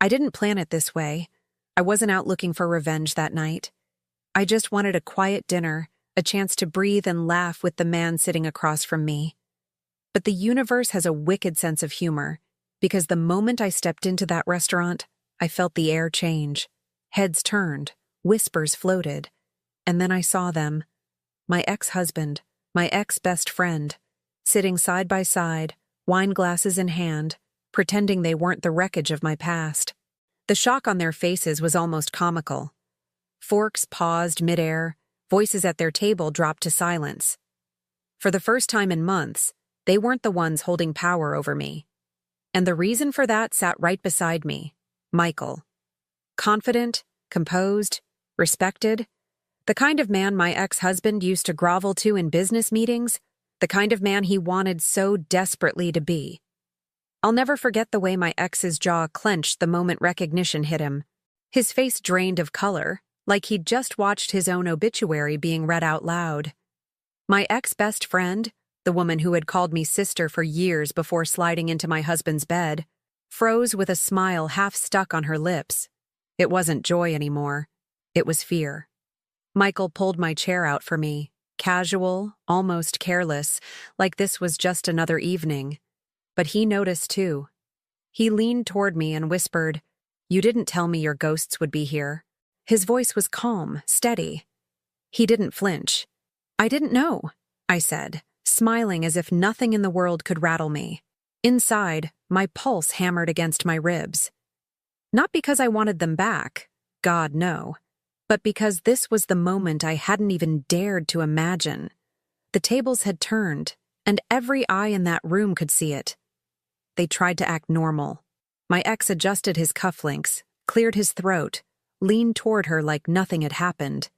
I didn't plan it this way. I wasn't out looking for revenge that night. I just wanted a quiet dinner, a chance to breathe and laugh with the man sitting across from me. But the universe has a wicked sense of humor, because the moment I stepped into that restaurant, I felt the air change. Heads turned, whispers floated, and then I saw them. My ex-husband, my ex-best friend, sitting side by side, wine glasses in hand, pretending they weren't the wreckage of my past. The shock on their faces was almost comical. Forks paused midair, voices at their table dropped to silence. For the first time in months, they weren't the ones holding power over me. And the reason for that sat right beside me, Michael. Confident, composed, respected. The kind of man my ex-husband used to grovel to in business meetings, the kind of man he wanted so desperately to be. I'll never forget the way my ex's jaw clenched the moment recognition hit him. His face drained of color, like he'd just watched his own obituary being read out loud. My ex-best friend, the woman who had called me sister for years before sliding into my husband's bed, froze with a smile half stuck on her lips. It wasn't joy anymore. It was fear. Michael pulled my chair out for me, casual, almost careless, like this was just another evening. But he noticed too. He leaned toward me and whispered, "You didn't tell me your ghosts would be here." His voice was calm, steady. He didn't flinch. "I didn't know," I said, smiling as if nothing in the world could rattle me. Inside, my pulse hammered against my ribs. Not because I wanted them back, God no, but because this was the moment I hadn't even dared to imagine. The tables had turned, and every eye in that room could see it. They tried to act normal. My ex adjusted his cufflinks, cleared his throat, leaned toward her like nothing had happened.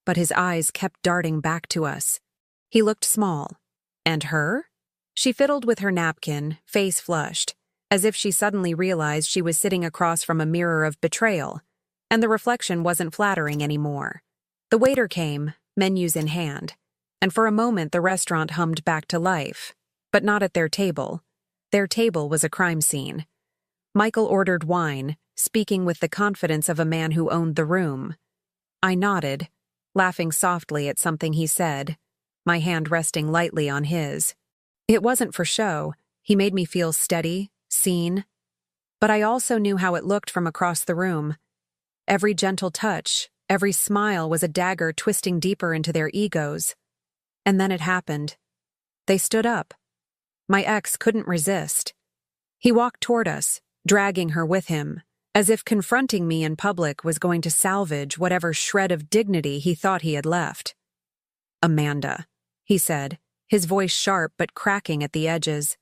But his eyes kept darting back to us. He looked small. And her? She fiddled with her napkin, face flushed, as if she suddenly realized she was sitting across from a mirror of betrayal, and the reflection wasn't flattering anymore. The waiter came, menus in hand, and for a moment the restaurant hummed back to life, but not at their table. Their table was a crime scene. Michael ordered wine, speaking with the confidence of a man who owned the room. I nodded, laughing softly at something he said, my hand resting lightly on his. It wasn't for show. He made me feel steady, seen. But I also knew how it looked from across the room. Every gentle touch, every smile was a dagger twisting deeper into their egos. And then it happened. They stood up. My ex couldn't resist. He walked toward us, dragging her with him, as if confronting me in public was going to salvage whatever shred of dignity he thought he had left. "Amanda," he said, his voice sharp but cracking at the edges.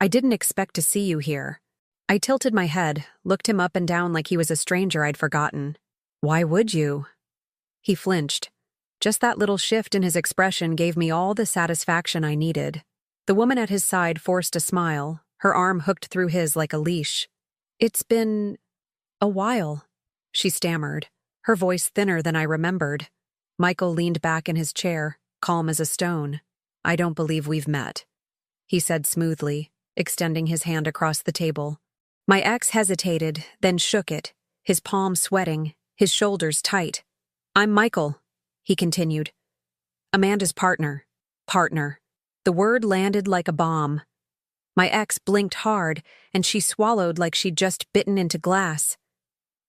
"I didn't expect to see you here." I tilted my head, looked him up and down like he was a stranger I'd forgotten. "Why would you?" He flinched. Just that little shift in his expression gave me all the satisfaction I needed. The woman at his side forced a smile, her arm hooked through his like a leash. "It's been a while," she stammered, her voice thinner than I remembered. Michael leaned back in his chair, calm as a stone. "I don't believe we've met," he said smoothly, extending his hand across the table. My ex hesitated, then shook it, his palm sweating, his shoulders tight. "I'm Michael," he continued. "Amanda's partner." Partner. The word landed like a bomb. My ex blinked hard, and she swallowed like she'd just bitten into glass.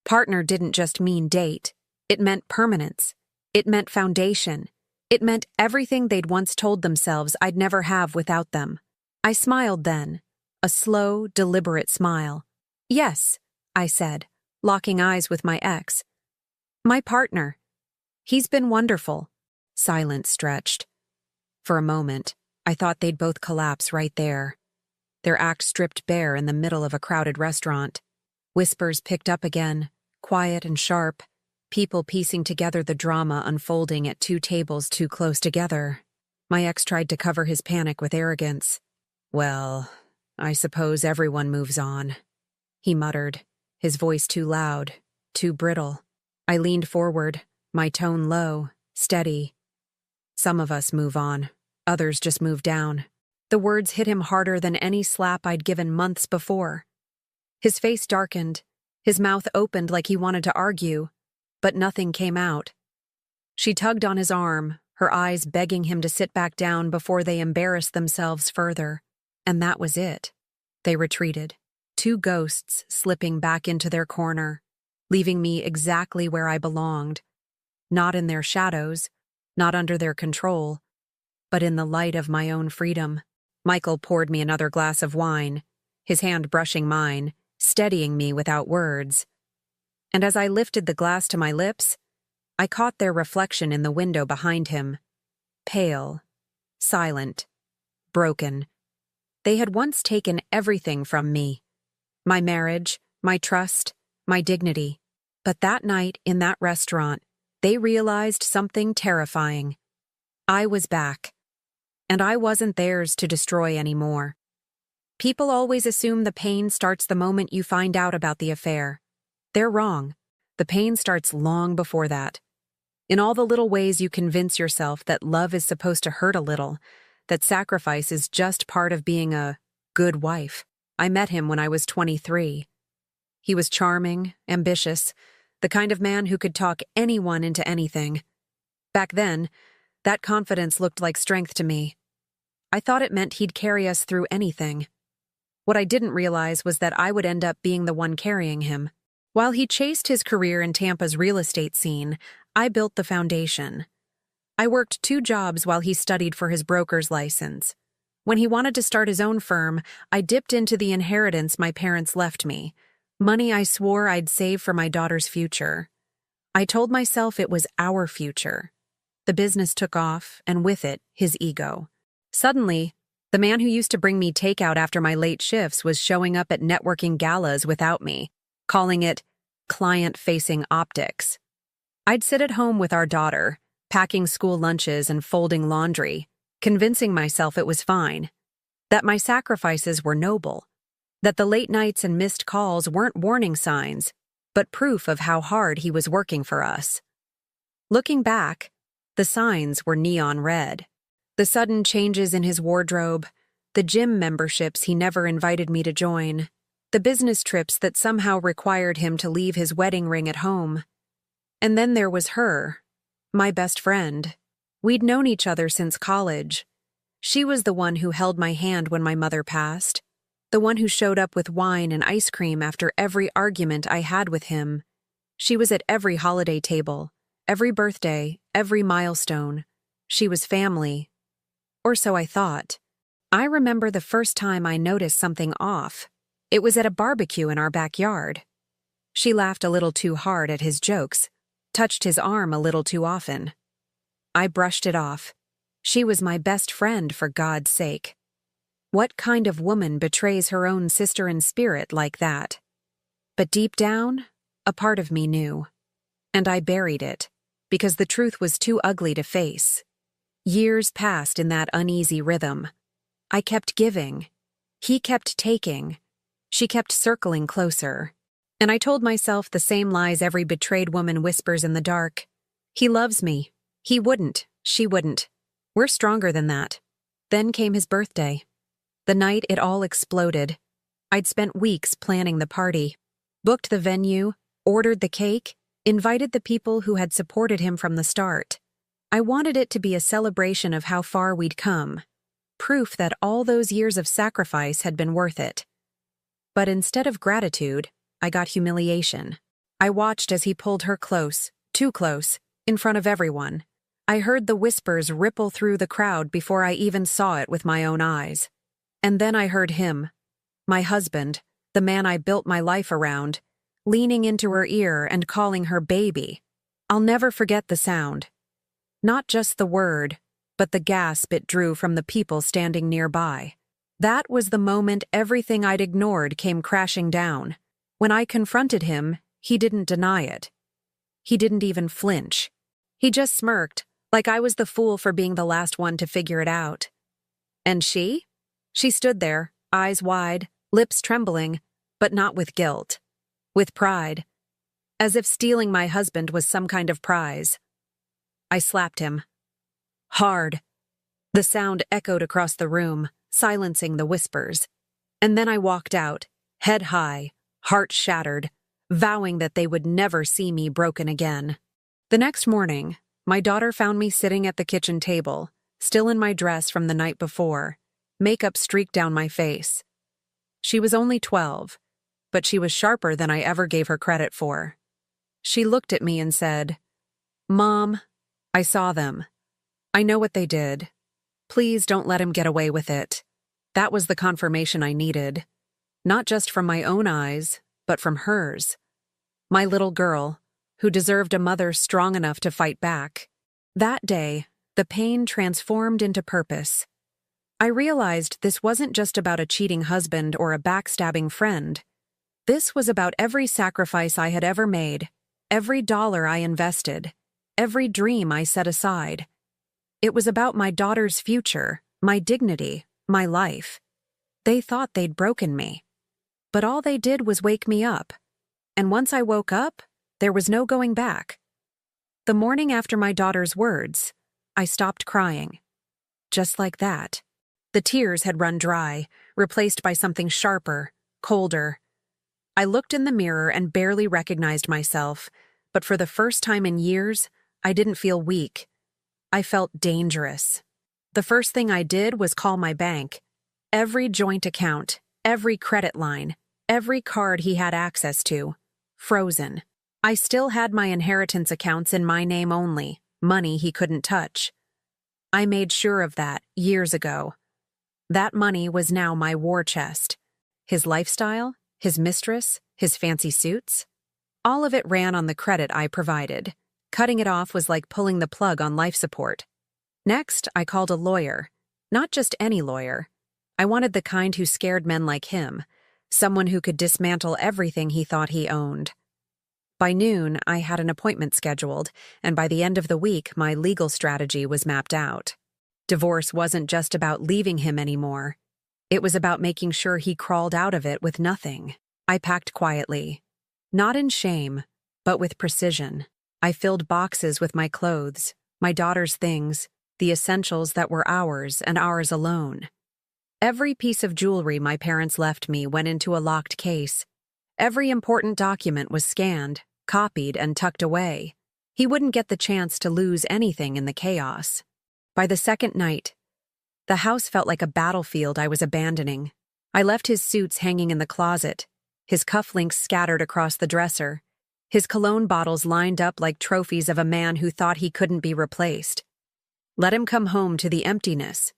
Partner didn't just mean date. It meant permanence. It meant foundation. It meant everything they'd once told themselves I'd never have without them. I smiled then, a slow, deliberate smile. "Yes," I said, locking eyes with my ex. "My partner. He's been wonderful." Silence stretched. For a moment, I thought they'd both collapse right there. Their act stripped bare in the middle of a crowded restaurant. Whispers picked up again, quiet and sharp, people piecing together the drama unfolding at two tables too close together. My ex tried to cover his panic with arrogance. "Well, I suppose everyone moves on," he muttered, his voice too loud, too brittle. I leaned forward, my tone low, steady. "Some of us move on, others just move down." The words hit him harder than any slap I'd given months before. His face darkened, His mouth opened like he wanted to argue, but nothing came out. She tugged on his arm, her eyes begging him to sit back down before they embarrassed themselves further. And that was it. They retreated, two ghosts slipping back into their corner, leaving me exactly where I belonged, not in their shadows, not under their control, but in the light of my own freedom. Michael poured me another glass of wine, his hand brushing mine, steadying me without words. And as I lifted the glass to my lips, I caught their reflection in the window behind him. Pale, silent, broken. They had once taken everything from me. My marriage, my trust, my dignity. But that night in that restaurant, they realized something terrifying. I was back, and I wasn't theirs to destroy anymore. People always assume the pain starts the moment you find out about the affair. They're wrong. The pain starts long before that. In all the little ways you convince yourself that love is supposed to hurt a little, that sacrifice is just part of being a good wife. I met him when I was 23. He was charming, ambitious, the kind of man who could talk anyone into anything. Back then, that confidence looked like strength to me. I thought it meant he'd carry us through anything. What I didn't realize was that I would end up being the one carrying him. While he chased his career in Tampa's real estate scene, I built the foundation. I worked 2 jobs while he studied for his broker's license. When he wanted to start his own firm, I dipped into the inheritance my parents left me, money I swore I'd save for my daughter's future. I told myself it was our future. The business took off, and with it, his ego. Suddenly, the man who used to bring me takeout after my late shifts was showing up at networking galas without me, calling it client-facing optics. I'd sit at home with our daughter, packing school lunches and folding laundry, convincing myself it was fine, that my sacrifices were noble, that the late nights and missed calls weren't warning signs, but proof of how hard he was working for us. Looking back, the signs were neon red. The sudden changes in his wardrobe, the gym memberships he never invited me to join, the business trips that somehow required him to leave his wedding ring at home. And then there was her, my best friend. We'd known each other since college. She was the one who held my hand when my mother passed, the one who showed up with wine and ice cream after every argument I had with him. She was at every holiday table, every birthday, every milestone. She was family. Or so I thought. I remember the first time I noticed something off. It was at a barbecue in our backyard. She laughed a little too hard at his jokes, touched his arm a little too often. I brushed it off. She was my best friend, for God's sake. What kind of woman betrays her own sister in spirit like that? But deep down, a part of me knew. And I buried it, because the truth was too ugly to face. Years passed in that uneasy rhythm. I kept giving. He kept taking. She kept circling closer. And I told myself the same lies every betrayed woman whispers in the dark. He loves me. He wouldn't. She wouldn't. We're stronger than that. Then came his birthday. The night it all exploded. I'd spent weeks planning the party. Booked the venue, ordered the cake, invited the people who had supported him from the start. I wanted it to be a celebration of how far we'd come, proof that all those years of sacrifice had been worth it. But instead of gratitude, I got humiliation. I watched as he pulled her close, too close, in front of everyone. I heard the whispers ripple through the crowd before I even saw it with my own eyes. And then I heard him, my husband, the man I built my life around, leaning into her ear and calling her baby. I'll never forget the sound. Not just the word, but the gasp it drew from the people standing nearby. That was the moment everything I'd ignored came crashing down. When I confronted him, he didn't deny it. He didn't even flinch. He just smirked, like I was the fool for being the last one to figure it out. And she? She stood there, eyes wide, lips trembling, but not with guilt. With pride. As if stealing my husband was some kind of prize. I slapped him. Hard. The sound echoed across the room, silencing the whispers. And then I walked out, head high, heart shattered, vowing that they would never see me broken again. The next morning, my daughter found me sitting at the kitchen table, still in my dress from the night before, makeup streaked down my face. She was only 12, but she was sharper than I ever gave her credit for. She looked at me and said, "Mom, I saw them. I know what they did. Please don't let him get away with it." That was the confirmation I needed, not just from my own eyes, but from hers. My little girl, who deserved a mother strong enough to fight back. That day, the pain transformed into purpose. I realized this wasn't just about a cheating husband or a backstabbing friend. This was about every sacrifice I had ever made, every dollar I invested, every dream I set aside. It was about my daughter's future, my dignity, my life. They thought they'd broken me. But all they did was wake me up. And once I woke up, there was no going back. The morning after my daughter's words, I stopped crying. Just like that. The tears had run dry, replaced by something sharper, colder. I looked in the mirror and barely recognized myself, but for the first time in years, I didn't feel weak. I felt dangerous. The first thing I did was call my bank. Every joint account, every credit line, every card he had access to, frozen. I still had my inheritance accounts in my name only, money he couldn't touch. I made sure of that years ago. That money was now my war chest. His lifestyle, his mistress, his fancy suits. All of it ran on the credit I provided. Cutting it off was like pulling the plug on life support. Next, I called a lawyer. Not just any lawyer. I wanted the kind who scared men like him, someone who could dismantle everything he thought he owned. By noon, I had an appointment scheduled, and by the end of the week, my legal strategy was mapped out. Divorce wasn't just about leaving him anymore. It was about making sure he crawled out of it with nothing. I packed quietly. Not in shame, but with precision. I filled boxes with my clothes, my daughter's things, the essentials that were ours and ours alone. Every piece of jewelry my parents left me went into a locked case. Every important document was scanned, copied, and tucked away. He wouldn't get the chance to lose anything in the chaos. By the second night, the house felt like a battlefield I was abandoning. I left his suits hanging in the closet, his cufflinks scattered across the dresser, his cologne bottles lined up like trophies of a man who thought he couldn't be replaced. Let him come home to the emptiness.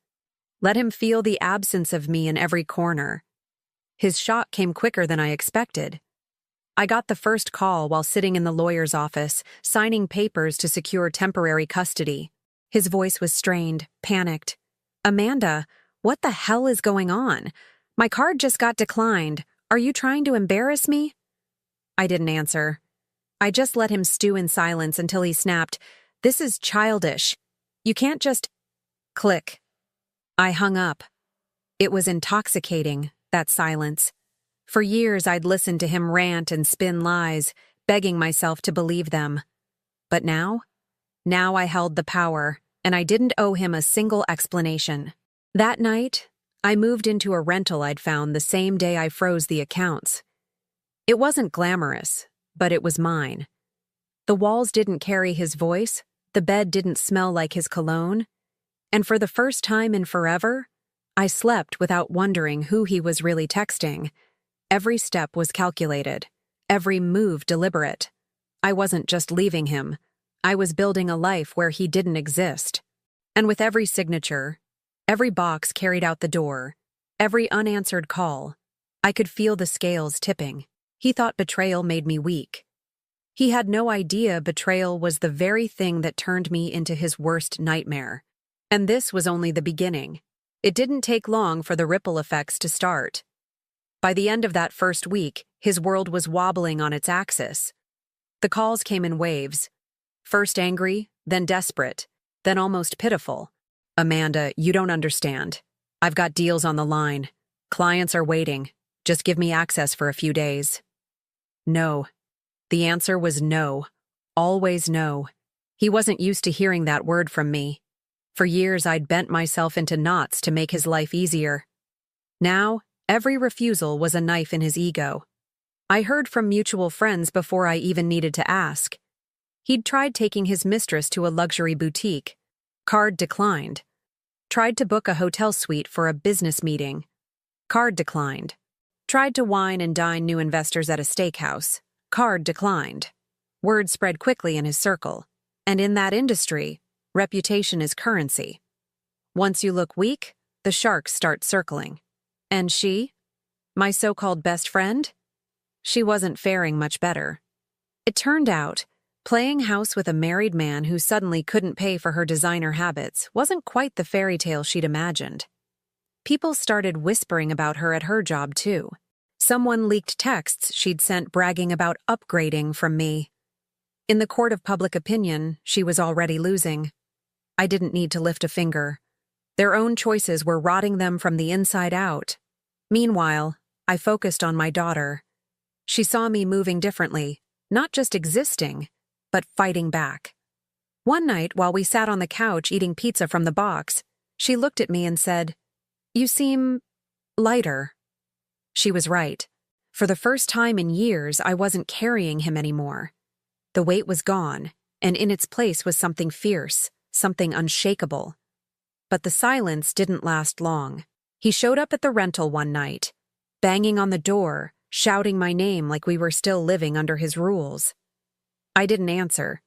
Let him feel the absence of me in every corner. His shock came quicker than I expected. I got the first call while sitting in the lawyer's office, signing papers to secure temporary custody. His voice was strained, panicked. "Amanda, what the hell is going on? My card just got declined. Are you trying to embarrass me?" I didn't answer. I just let him stew in silence until he snapped, "This is childish. You can't just—" Click. I hung up. It was intoxicating, that silence. For years I'd listened to him rant and spin lies, begging myself to believe them. But now I held the power, and I didn't owe him a single explanation. That night, I moved into a rental I'd found the same day I froze the accounts. It wasn't glamorous, but it was mine. The walls didn't carry his voice, the bed didn't smell like his cologne, and for the first time in forever, I slept without wondering who he was really texting. Every step was calculated, every move deliberate. I wasn't just leaving him. I was building a life where he didn't exist. And with every signature, every box carried out the door, every unanswered call, I could feel the scales tipping. He thought betrayal made me weak. He had no idea betrayal was the very thing that turned me into his worst nightmare. And this was only the beginning. It didn't take long for the ripple effects to start. By the end of that first week, his world was wobbling on its axis. The calls came in waves. First angry, then desperate, then almost pitiful. "Amanda, you don't understand. I've got deals on the line. Clients are waiting. Just give me access for a few days." No. The answer was no. Always no. He wasn't used to hearing that word from me. For years, I'd bent myself into knots to make his life easier. Now, every refusal was a knife in his ego. I heard from mutual friends before I even needed to ask. He'd tried taking his mistress to a luxury boutique. Card declined. Tried to book a hotel suite for a business meeting. Card declined. Tried to wine and dine new investors at a steakhouse. Card declined. Word spread quickly in his circle. And in that industry, reputation is currency. Once you look weak, the sharks start circling. And she? My so-called best friend? She wasn't faring much better. It turned out, playing house with a married man who suddenly couldn't pay for her designer habits wasn't quite the fairy tale she'd imagined. People started whispering about her at her job, too. Someone leaked texts she'd sent bragging about upgrading from me. In the court of public opinion, she was already losing. I didn't need to lift a finger. Their own choices were rotting them from the inside out. Meanwhile, I focused on my daughter. She saw me moving differently, not just existing, but fighting back. One night, while we sat on the couch eating pizza from the box, she looked at me and said, "You seem lighter." She was right. For the first time in years, I wasn't carrying him anymore. The weight was gone, and in its place was something fierce, something unshakable. But the silence didn't last long. He showed up at the rental one night, banging on the door, shouting my name like we were still living under his rules. I didn't answer.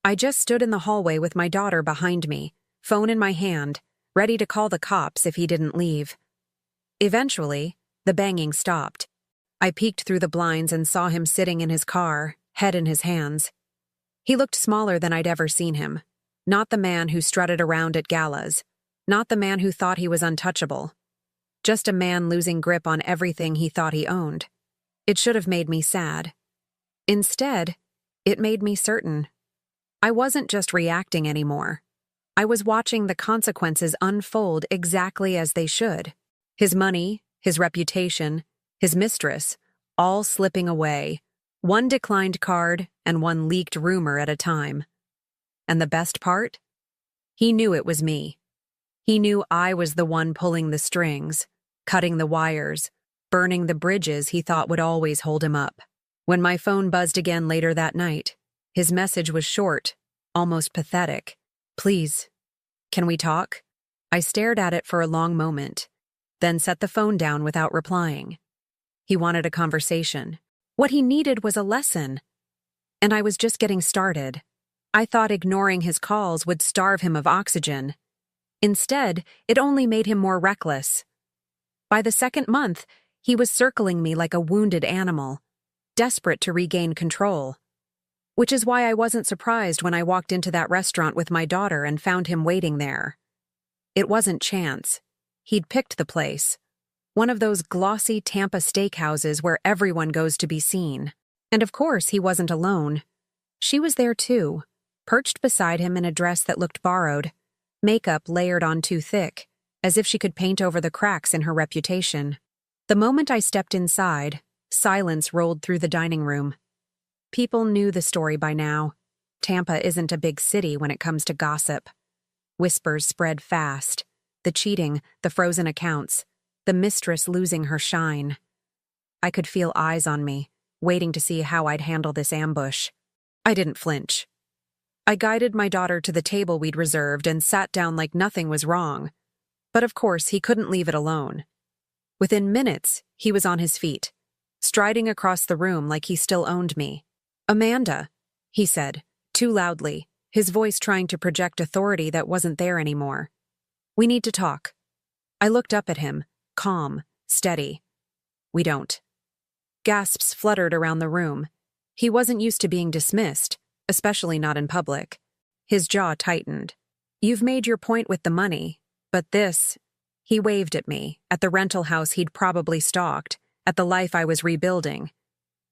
I just stood in the hallway with my daughter behind me, phone in my hand, ready to call the cops if he didn't leave. Eventually, the banging stopped. I peeked through the blinds and saw him sitting in his car, head in his hands. He looked smaller than I'd ever seen him. Not the man who strutted around at galas. Not the man who thought he was untouchable. Just a man losing grip on everything he thought he owned. It should have made me sad. Instead, it made me certain. I wasn't just reacting anymore. I was watching the consequences unfold exactly as they should. His money, his reputation, his mistress, all slipping away, one declined card and one leaked rumor at a time. And the best part? He knew it was me. He knew I was the one pulling the strings, cutting the wires, burning the bridges he thought would always hold him up. When my phone buzzed again later that night, his message was short, almost pathetic. "Please, can we talk?" I stared at it for a long moment, then set the phone down without replying. He wanted a conversation. What he needed was a lesson. And I was just getting started. I thought ignoring his calls would starve him of oxygen. Instead, it only made him more reckless. By the second month, he was circling me like a wounded animal, desperate to regain control. Which is why I wasn't surprised when I walked into that restaurant with my daughter and found him waiting there. It wasn't chance. He'd picked the place. One of those glossy Tampa steakhouses where everyone goes to be seen. And of course, he wasn't alone. She was there too, perched beside him in a dress that looked borrowed, makeup layered on too thick, as if she could paint over the cracks in her reputation. The moment I stepped inside, silence rolled through the dining room. People knew the story by now. Tampa isn't a big city when it comes to gossip. Whispers spread fast. The cheating, the frozen accounts, the mistress losing her shine. I could feel eyes on me, waiting to see how I'd handle this ambush. I didn't flinch. I guided my daughter to the table we'd reserved and sat down like nothing was wrong. But of course, he couldn't leave it alone. Within minutes, he was on his feet, striding across the room like he still owned me. "Amanda," he said, too loudly, his voice trying to project authority that wasn't there anymore. "We need to talk." I looked up at him, calm, steady. "We don't." Gasps fluttered around the room. He wasn't used to being dismissed, especially not in public. His jaw tightened. "You've made your point with the money, but this—" He waved at me, at the rental house he'd probably stalked, at the life I was rebuilding.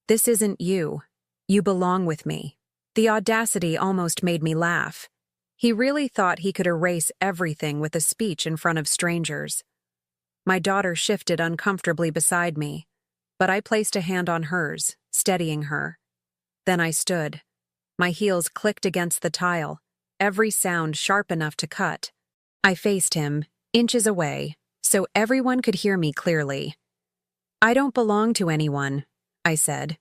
"This isn't you. You belong with me." The audacity almost made me laugh. He really thought he could erase everything with a speech in front of strangers. My daughter shifted uncomfortably beside me, but I placed a hand on hers, steadying her. Then I stood. My heels clicked against the tile, every sound sharp enough to cut. I faced him, inches away, so everyone could hear me clearly. "I don't belong to anyone. I said.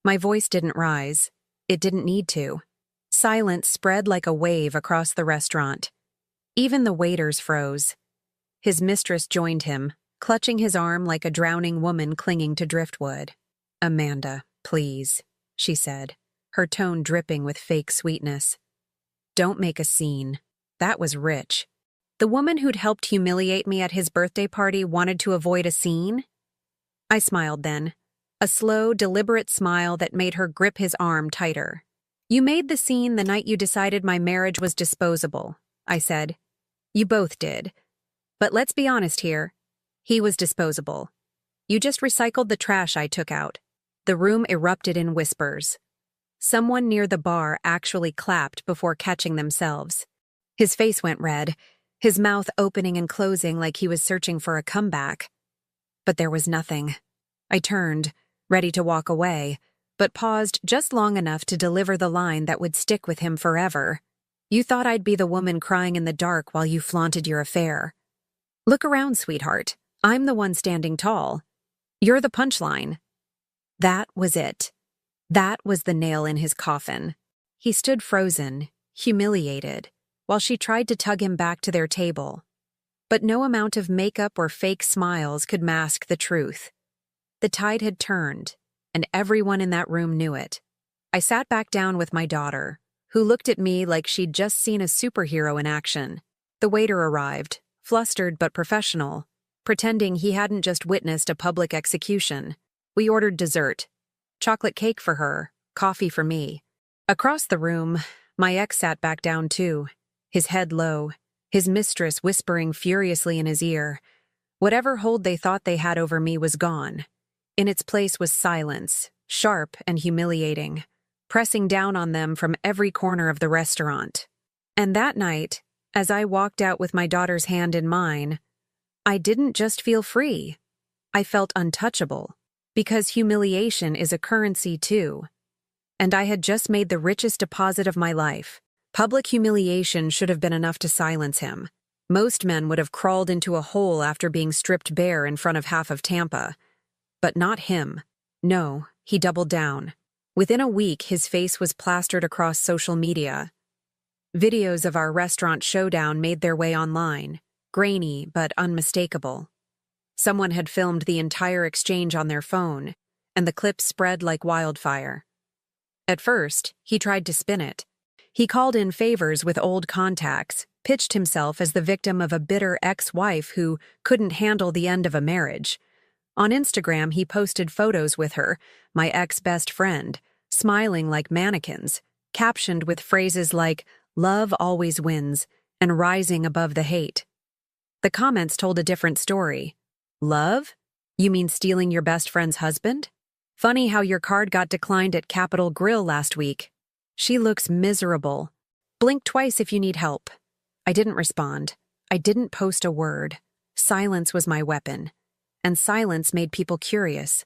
My voice didn't rise. It didn't need to. Silence spread like a wave across the restaurant. Even the waiters froze. His mistress joined him, clutching his arm like a drowning woman clinging to driftwood. "Amanda, please," she said, her tone dripping with fake sweetness. "Don't make a scene." That was rich. The woman who'd helped humiliate me at his birthday party wanted to avoid a scene? I smiled then, a slow, deliberate smile that made her grip his arm tighter. "You made the scene the night you decided my marriage was disposable," I said. "You both did. But let's be honest here. He was disposable. You just recycled the trash I took out." The room erupted in whispers. Someone near the bar actually clapped before catching themselves. His face went red, his mouth opening and closing like he was searching for a comeback. But there was nothing. I turned, ready to walk away, but paused just long enough to deliver the line that would stick with him forever. "You thought I'd be the woman crying in the dark while you flaunted your affair. Look around, sweetheart. I'm the one standing tall. You're the punchline." That was it. That was the nail in his coffin. He stood frozen, humiliated, while she tried to tug him back to their table. But no amount of makeup or fake smiles could mask the truth. The tide had turned, and everyone in that room knew it. I sat back down with my daughter, who looked at me like she'd just seen a superhero in action. The waiter arrived, flustered but professional, pretending he hadn't just witnessed a public execution. We ordered dessert. Chocolate cake for her, coffee for me. Across the room, my ex sat back down too, his head low, his mistress whispering furiously in his ear. Whatever hold they thought they had over me was gone. In its place was silence, sharp and humiliating, pressing down on them from every corner of the restaurant. And that night, as I walked out with my daughter's hand in mine, I didn't just feel free. I felt untouchable. Because humiliation is a currency too. And I had just made the richest deposit of my life. Public humiliation should have been enough to silence him. Most men would have crawled into a hole after being stripped bare in front of half of Tampa. But not him. No, he doubled down. Within a week, his face was plastered across social media. Videos of our restaurant showdown made their way online, grainy but unmistakable. Someone had filmed the entire exchange on their phone, and the clip spread like wildfire. At first, he tried to spin it. He called in favors with old contacts, pitched himself as the victim of a bitter ex-wife who couldn't handle the end of a marriage. On Instagram, he posted photos with her, my ex-best friend, smiling like mannequins, captioned with phrases like, "Love always wins," and "rising above the hate." The comments told a different story. "Love? You mean stealing your best friend's husband? Funny how your card got declined at Capitol Grill last week. She looks miserable. Blink twice if you need help." I didn't respond. I didn't post a word. Silence was my weapon. And silence made people curious.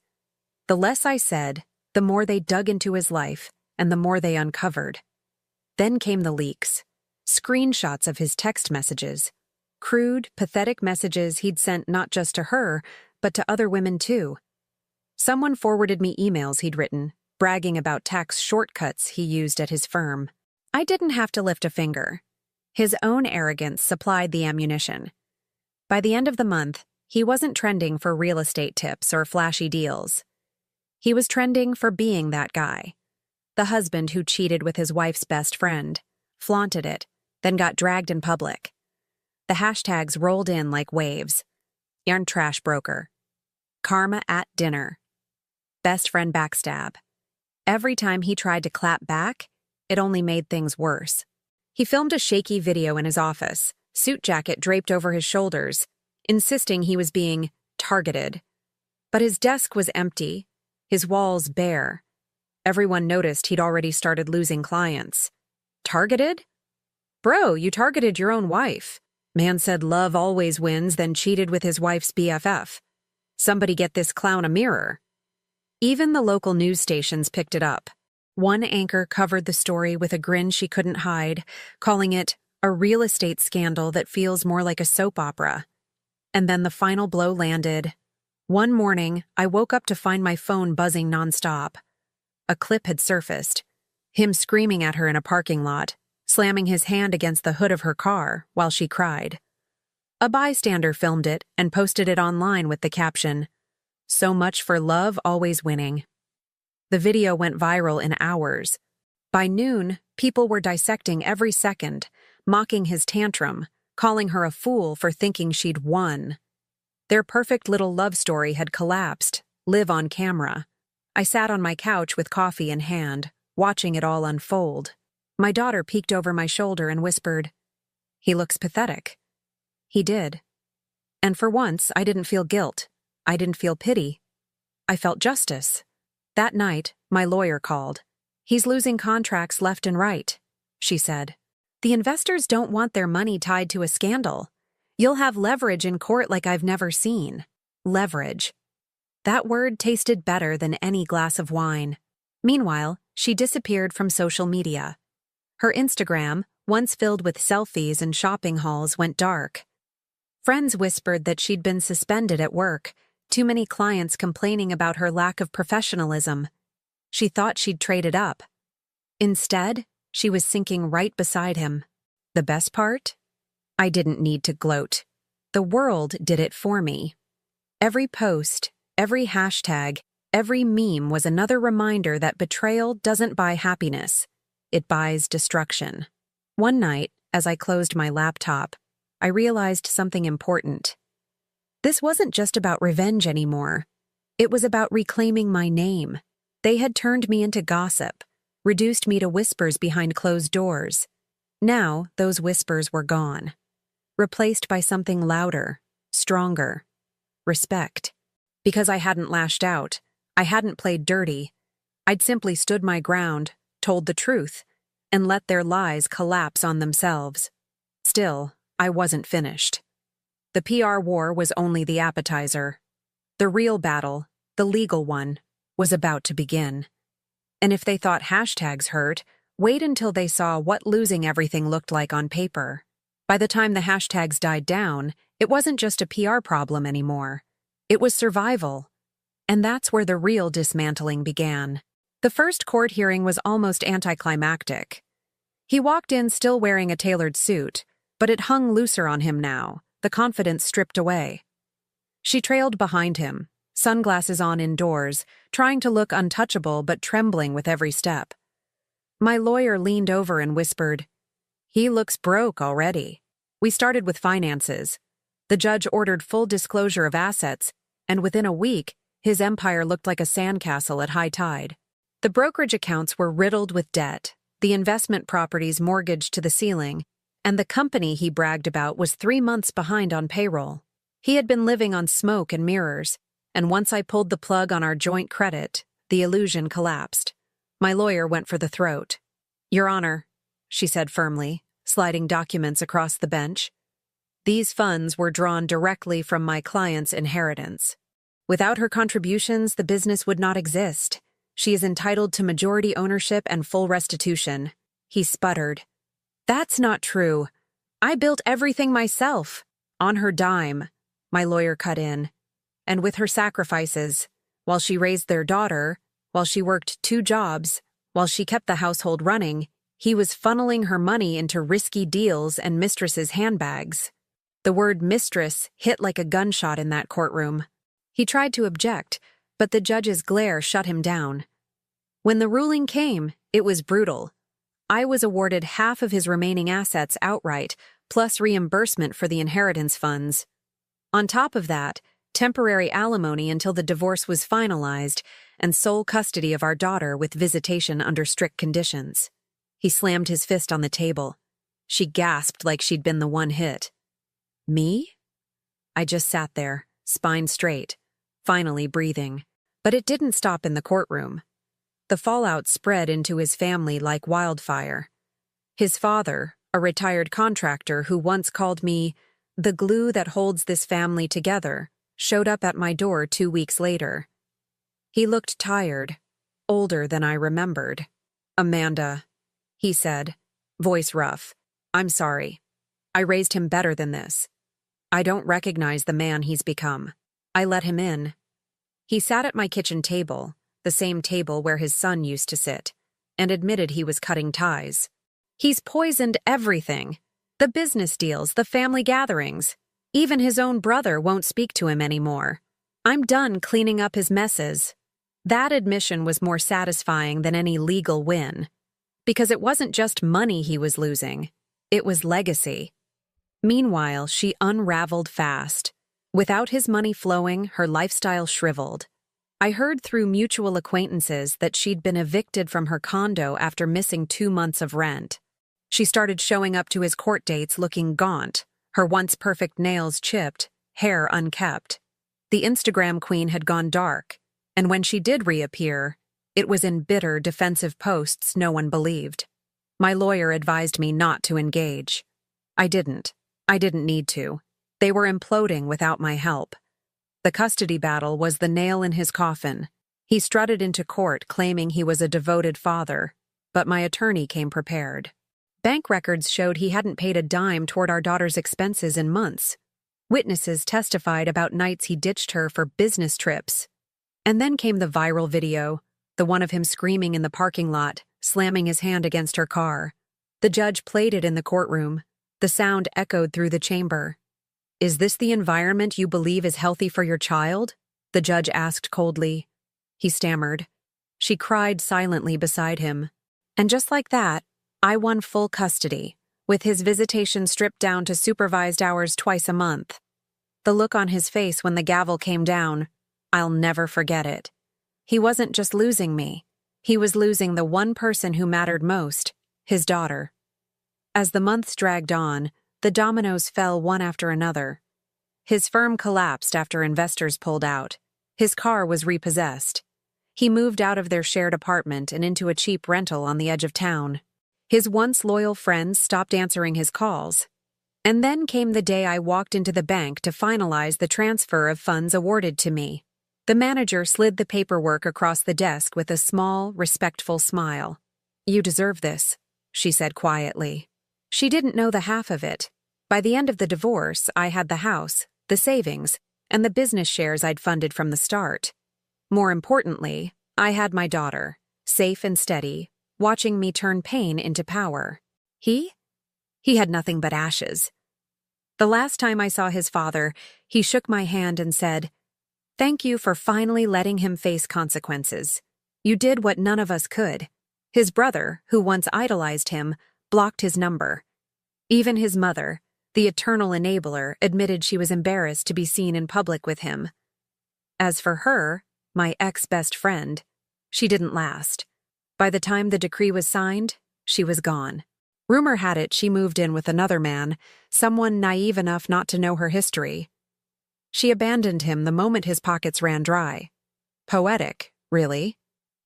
The less I said, the more they dug into his life, and the more they uncovered. Then came the leaks. Screenshots of his text messages. Crude, pathetic messages he'd sent not just to her, but to other women too. Someone forwarded me emails he'd written, bragging about tax shortcuts he used at his firm. I didn't have to lift a finger. His own arrogance supplied the ammunition. By the end of the month, he wasn't trending for real estate tips or flashy deals. He was trending for being that guy. The husband who cheated with his wife's best friend, flaunted it, then got dragged in public. The hashtags rolled in like waves. Yarn trash broker. Karma at dinner. Best friend backstab. Every time he tried to clap back, it only made things worse. He filmed a shaky video in his office, suit jacket draped over his shoulders, insisting he was being targeted. But his desk was empty, his walls bare. Everyone noticed he'd already started losing clients. Targeted? Bro, you targeted your own wife. Man said love always wins, then cheated with his wife's BFF. Somebody get this clown a mirror. Even the local news stations picked it up. One anchor covered the story with a grin she couldn't hide, calling it a real estate scandal that feels more like a soap opera. And then the final blow landed. One morning, I woke up to find my phone buzzing nonstop. A clip had surfaced. Him screaming at her in a parking lot, slamming his hand against the hood of her car while she cried. A bystander filmed it and posted it online with the caption, "So much for love always winning." The video went viral in hours. By noon, people were dissecting every second, mocking his tantrum, calling her a fool for thinking she'd won. Their perfect little love story had collapsed, live on camera. I sat on my couch with coffee in hand, watching it all unfold. My daughter peeked over my shoulder and whispered, "He looks pathetic." He did. And for once, I didn't feel guilt. I didn't feel pity. I felt justice. That night, my lawyer called. "He's losing contracts left and right," she said. "The investors don't want their money tied to a scandal. You'll have leverage in court like I've never seen." Leverage. That word tasted better than any glass of wine. Meanwhile, she disappeared from social media. Her Instagram, once filled with selfies and shopping hauls, went dark. Friends whispered that she'd been suspended at work, too many clients complaining about her lack of professionalism. She thought she'd traded up. Instead, she was sinking right beside him. The best part? I didn't need to gloat. The world did it for me. Every post, every hashtag, every meme was another reminder that betrayal doesn't buy happiness. It buys destruction. One night, as I closed my laptop, I realized something important. This wasn't just about revenge anymore. It was about reclaiming my name. They had turned me into gossip, reduced me to whispers behind closed doors. Now, those whispers were gone, replaced by something louder, stronger. Respect. Because I hadn't lashed out, I hadn't played dirty. I'd simply stood my ground, told the truth, and let their lies collapse on themselves. Still, I wasn't finished. The PR war was only the appetizer. The real battle, the legal one, was about to begin. And if they thought hashtags hurt, wait until they saw what losing everything looked like on paper. By the time the hashtags died down, it wasn't just a PR problem anymore. It was survival. And that's where the real dismantling began. The first court hearing was almost anticlimactic. He walked in still wearing a tailored suit, but it hung looser on him now, the confidence stripped away. She trailed behind him, sunglasses on indoors, trying to look untouchable but trembling with every step. My lawyer leaned over and whispered, "He looks broke already." We started with finances. The judge ordered full disclosure of assets, and within a week, his empire looked like a sandcastle at high tide. The brokerage accounts were riddled with debt, the investment properties mortgaged to the ceiling, and the company he bragged about was 3 months behind on payroll. He had been living on smoke and mirrors, and once I pulled the plug on our joint credit, the illusion collapsed. My lawyer went for the throat. "Your Honor," she said firmly, sliding documents across the bench. "These funds were drawn directly from my client's inheritance. Without her contributions, the business would not exist. She is entitled to majority ownership and full restitution." He sputtered. "That's not true. I built everything myself." "On her dime," my lawyer cut in. "And with her sacrifices, while she raised their daughter, while she worked 2 jobs, while she kept the household running, he was funneling her money into risky deals and Mistress's handbags." The word mistress hit like a gunshot in that courtroom. He tried to object, but the judge's glare shut him down. When the ruling came, it was brutal. I was awarded half of his remaining assets outright, plus reimbursement for the inheritance funds. On top of that, temporary alimony until the divorce was finalized, and sole custody of our daughter with visitation under strict conditions. He slammed his fist on the table. She gasped like she'd been the one hit. Me? I just sat there, spine straight, finally breathing. But it didn't stop in the courtroom. The fallout spread into his family like wildfire. His father, a retired contractor who once called me the glue that holds this family together, showed up at my door 2 weeks later. He looked tired, older than I remembered. "Amanda," he said, voice rough, "I'm sorry. I raised him better than this. I don't recognize the man he's become. I let him in. He sat at my kitchen table, the same table where his son used to sit, and admitted he was cutting ties. He's poisoned everything. The business deals, the family gatherings. Even his own brother won't speak to him anymore. I'm done cleaning up his messes. That admission was more satisfying than any legal win. Because it wasn't just money he was losing. It was legacy. Meanwhile, she unraveled fast. Without his money flowing, her lifestyle shriveled. I heard through mutual acquaintances that she'd been evicted from her condo after missing 2 months of rent. She started showing up to his court dates looking gaunt, her once perfect nails chipped, hair unkept. The Instagram queen had gone dark, and when she did reappear, it was in bitter, defensive posts no one believed. My lawyer advised me not to engage. I didn't. I didn't need to. They were imploding without my help. The custody battle was the nail in his coffin. He strutted into court claiming he was a devoted father, but my attorney came prepared. Bank records showed he hadn't paid a dime toward our daughter's expenses in months. Witnesses testified about nights he ditched her for business trips. And then came the viral video, the one of him screaming in the parking lot, slamming his hand against her car. The judge played it in the courtroom. The sound echoed through the chamber. "Is this the environment you believe is healthy for your child?" the judge asked coldly. He stammered. She cried silently beside him. And just like that, I won full custody, with his visitation stripped down to supervised hours twice a month. The look on his face when the gavel came down, I'll never forget it. He wasn't just losing me. He was losing the one person who mattered most, his daughter. As the months dragged on, the dominoes fell one after another. His firm collapsed after investors pulled out. His car was repossessed. He moved out of their shared apartment and into a cheap rental on the edge of town. His once loyal friends stopped answering his calls. And then came the day I walked into the bank to finalize the transfer of funds awarded to me. The manager slid the paperwork across the desk with a small, respectful smile. "You deserve this," she said quietly. She didn't know the half of it. By the end of the divorce, I had the house, the savings, and the business shares I'd funded from the start. More importantly, I had my daughter, safe and steady, watching me turn pain into power. He had nothing but ashes. The last time I saw his father, he shook my hand and said, "Thank you for finally letting him face consequences. You did what none of us could." His brother, who once idolized him, blocked his number. Even his mother, the eternal enabler, admitted she was embarrassed to be seen in public with him. As for her, my ex-best friend, she didn't last. By the time the decree was signed, she was gone. Rumor had it she moved in with another man, someone naive enough not to know her history. She abandoned him the moment his pockets ran dry. Poetic, really.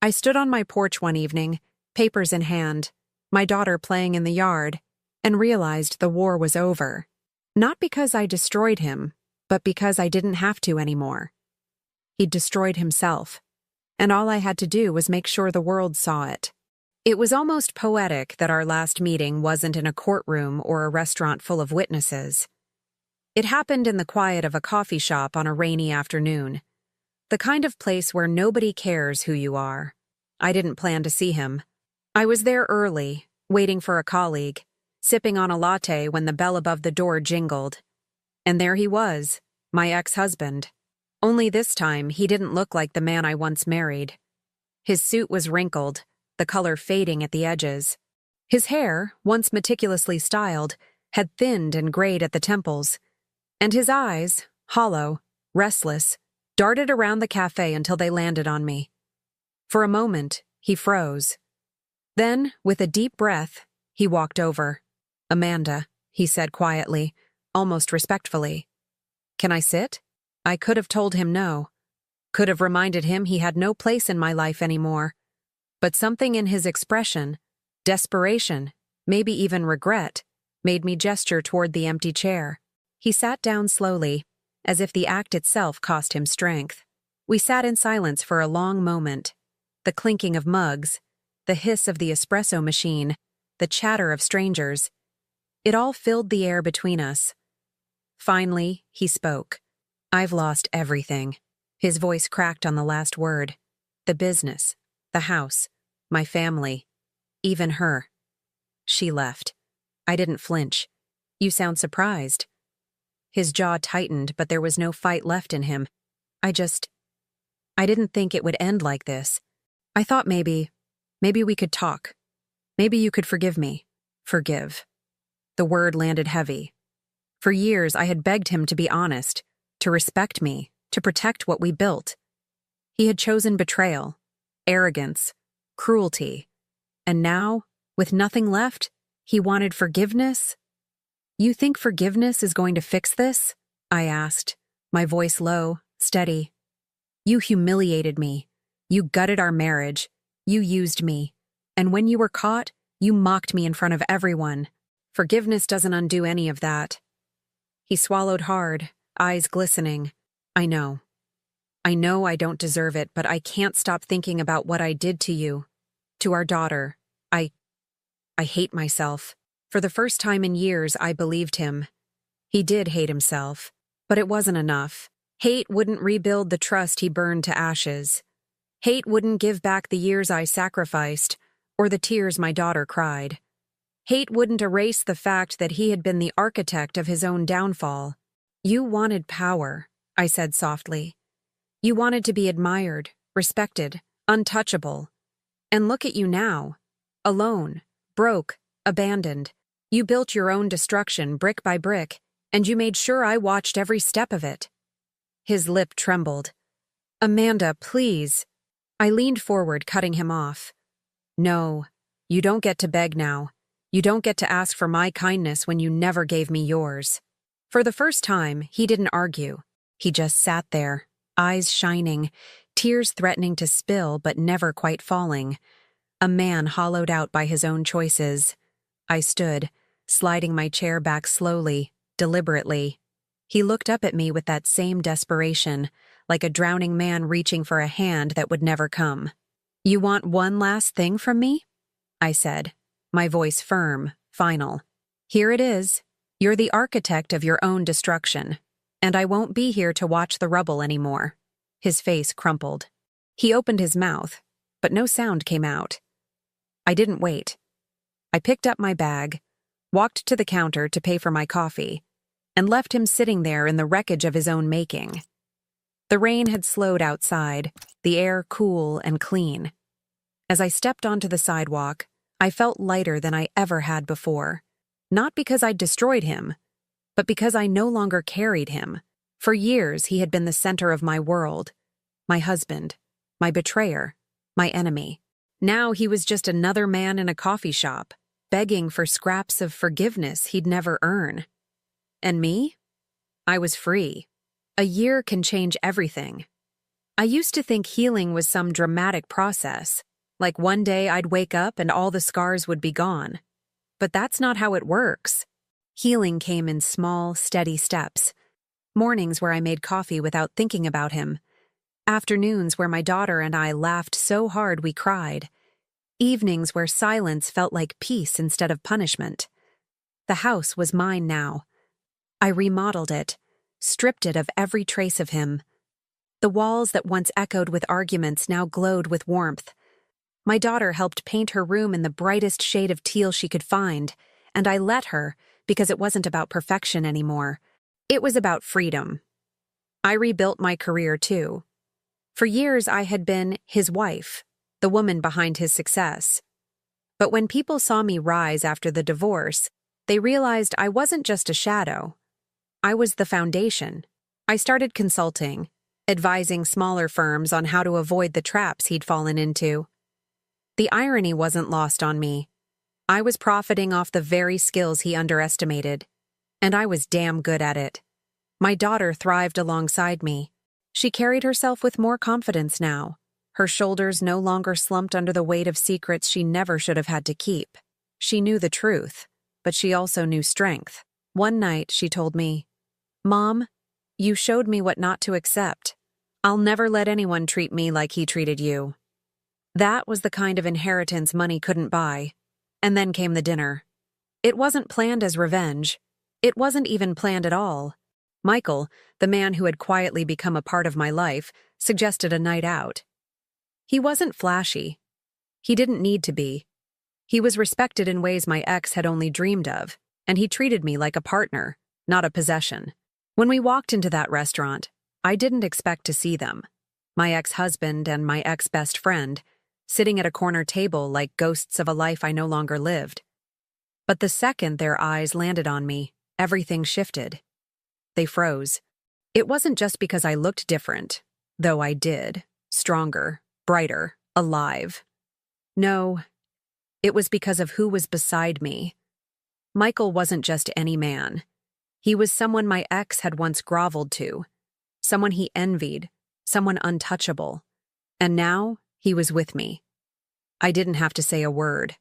I stood on my porch one evening, papers in hand, my daughter playing in the yard, and realized the war was over. Not because I destroyed him, but because I didn't have to anymore. He'd destroyed himself, and all I had to do was make sure the world saw it. It was almost poetic that our last meeting wasn't in a courtroom or a restaurant full of witnesses. It happened in the quiet of a coffee shop on a rainy afternoon, the kind of place where nobody cares who you are. I didn't plan to see him. I was there early, waiting for a colleague, sipping on a latte when the bell above the door jingled. And there he was, my ex-husband. Only this time, he didn't look like the man I once married. His suit was wrinkled, the color fading at the edges. His hair, once meticulously styled, had thinned and grayed at the temples. And his eyes, hollow, restless, darted around the cafe until they landed on me. For a moment, he froze. Then, with a deep breath, he walked over. "Amanda," he said quietly, almost respectfully. "Can I sit?" I could have told him no. Could have reminded him he had no place in my life anymore. But something in his expression, desperation, maybe even regret, made me gesture toward the empty chair. He sat down slowly, as if the act itself cost him strength. We sat in silence for a long moment. The clinking of mugs, the hiss of the espresso machine, the chatter of strangers. It all filled the air between us. Finally, he spoke. I've lost everything. His voice cracked on the last word. The business, the house, my family, even her. She left. I didn't flinch. You sound surprised. His jaw tightened, but there was no fight left in him. I didn't think it would end like this. I thought maybe we could talk. Maybe you could forgive me. Forgive. The word landed heavy. For years, I had begged him to be honest, to respect me, to protect what we built. He had chosen betrayal, arrogance, cruelty. And now, with nothing left, he wanted forgiveness? You think forgiveness is going to fix this? I asked, my voice low, steady. You humiliated me. You gutted our marriage. You used me. And when you were caught, you mocked me in front of everyone. Forgiveness doesn't undo any of that. He swallowed hard, eyes glistening. I know I don't deserve it, but I can't stop thinking about what I did to you, to our daughter. I hate myself. For the first time in years, I believed him. He did hate himself, but it wasn't enough. Hate wouldn't rebuild the trust he burned to ashes. Hate wouldn't give back the years I sacrificed, or the tears my daughter cried. Hate wouldn't erase the fact that he had been the architect of his own downfall. You wanted power, I said softly. You wanted to be admired, respected, untouchable. And look at you now. Alone, broke, abandoned. You built your own destruction brick by brick, and you made sure I watched every step of it. His lip trembled. Amanda, please. I leaned forward, cutting him off. No, you don't get to beg now. You don't get to ask for my kindness when you never gave me yours. For the first time, he didn't argue. He just sat there, eyes shining, tears threatening to spill but never quite falling. A man hollowed out by his own choices. I stood, sliding my chair back slowly, deliberately. He looked up at me with that same desperation, like a drowning man reaching for a hand that would never come. You want one last thing from me? I said, my voice firm, final. Here it is. You're the architect of your own destruction, and I won't be here to watch the rubble anymore. His face crumpled. He opened his mouth, but no sound came out. I didn't wait. I picked up my bag, walked to the counter to pay for my coffee, and left him sitting there in the wreckage of his own making. The rain had slowed outside, the air cool and clean. As I stepped onto the sidewalk, I felt lighter than I ever had before. Not because I'd destroyed him, but because I no longer carried him. For years, he had been the center of my world, my husband, my betrayer, my enemy. Now he was just another man in a coffee shop, begging for scraps of forgiveness he'd never earn. And me? I was free. A year can change everything. I used to think healing was some dramatic process, like one day I'd wake up and all the scars would be gone. But that's not how it works. Healing came in small, steady steps. Mornings where I made coffee without thinking about him. Afternoons where my daughter and I laughed so hard we cried. Evenings where silence felt like peace instead of punishment. The house was mine now. I remodeled it, stripped it of every trace of him. The walls that once echoed with arguments now glowed with warmth. My daughter helped paint her room in the brightest shade of teal she could find, and I let her because it wasn't about perfection anymore. It was about freedom. I rebuilt my career too. For years I had been his wife, the woman behind his success. But when people saw me rise after the divorce, they realized I wasn't just a shadow. I was the foundation. I started consulting, advising smaller firms on how to avoid the traps he'd fallen into. The irony wasn't lost on me. I was profiting off the very skills he underestimated, and I was damn good at it. My daughter thrived alongside me. She carried herself with more confidence now. Her shoulders no longer slumped under the weight of secrets she never should have had to keep. She knew the truth, but she also knew strength. One night, she told me, "Mom, you showed me what not to accept. I'll never let anyone treat me like he treated you." That was the kind of inheritance money couldn't buy. And then came the dinner. It wasn't planned as revenge. It wasn't even planned at all. Michael, the man who had quietly become a part of my life, suggested a night out. He wasn't flashy. He didn't need to be. He was respected in ways my ex had only dreamed of, and he treated me like a partner, not a possession. When we walked into that restaurant, I didn't expect to see them, my ex-husband and my ex-best friend, sitting at a corner table like ghosts of a life I no longer lived. But the second their eyes landed on me, everything shifted. They froze. It wasn't just because I looked different, though I did, stronger, brighter, alive. No, it was because of who was beside me. Michael wasn't just any man. He was someone my ex had once groveled to, someone he envied, someone untouchable. And now he was with me. I didn't have to say a word.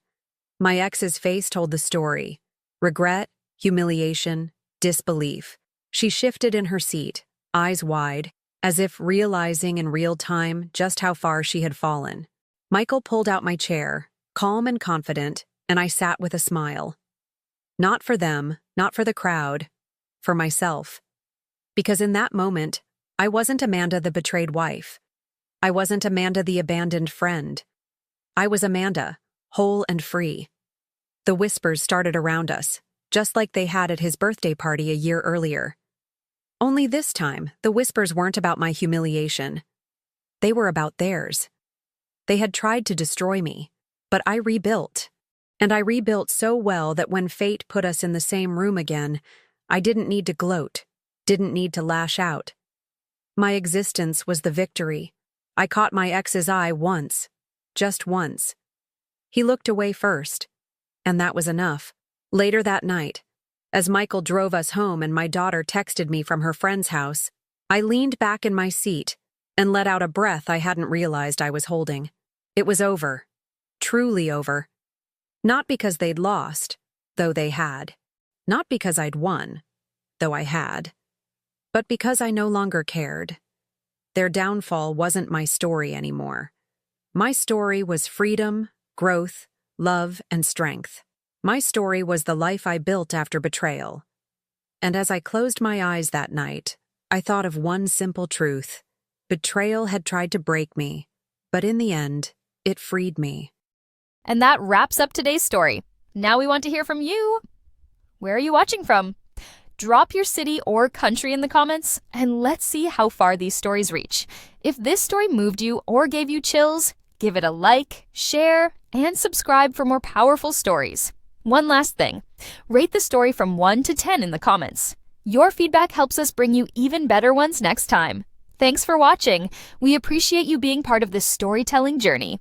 My ex's face told the story. Regret, humiliation, disbelief. She shifted in her seat, eyes wide, as if realizing in real time just how far she had fallen. Michael pulled out my chair, calm and confident, and I sat with a smile. Not for them, not for the crowd, for myself. Because in that moment, I wasn't Amanda the betrayed wife. I wasn't Amanda the abandoned friend. I was Amanda, whole and free. The whispers started around us, just like they had at his birthday party a year earlier. Only this time, the whispers weren't about my humiliation. They were about theirs. They had tried to destroy me, but I rebuilt. And I rebuilt so well that when fate put us in the same room again, I didn't need to gloat, didn't need to lash out. My existence was the victory. I caught my ex's eye once, just once. He looked away first, and that was enough. Later that night, as Michael drove us home and my daughter texted me from her friend's house, I leaned back in my seat and let out a breath I hadn't realized I was holding. It was over. Truly over. Not because they'd lost, though they had. Not because I'd won, though I had. But because I no longer cared. Their downfall wasn't my story anymore. My story was freedom, growth, love, and strength. My story was the life I built after betrayal. And as I closed my eyes that night, I thought of one simple truth. Betrayal had tried to break me, but in the end, it freed me. And that wraps up today's story. Now we want to hear from you. Where are you watching from? Drop your city or country in the comments, and let's see how far these stories reach. If this story moved you or gave you chills, give it a like, share, and subscribe for more powerful stories. One last thing, rate the story from 1 to 10 in the comments. Your feedback helps us bring you even better ones next time. Thanks for watching. We appreciate you being part of this storytelling journey.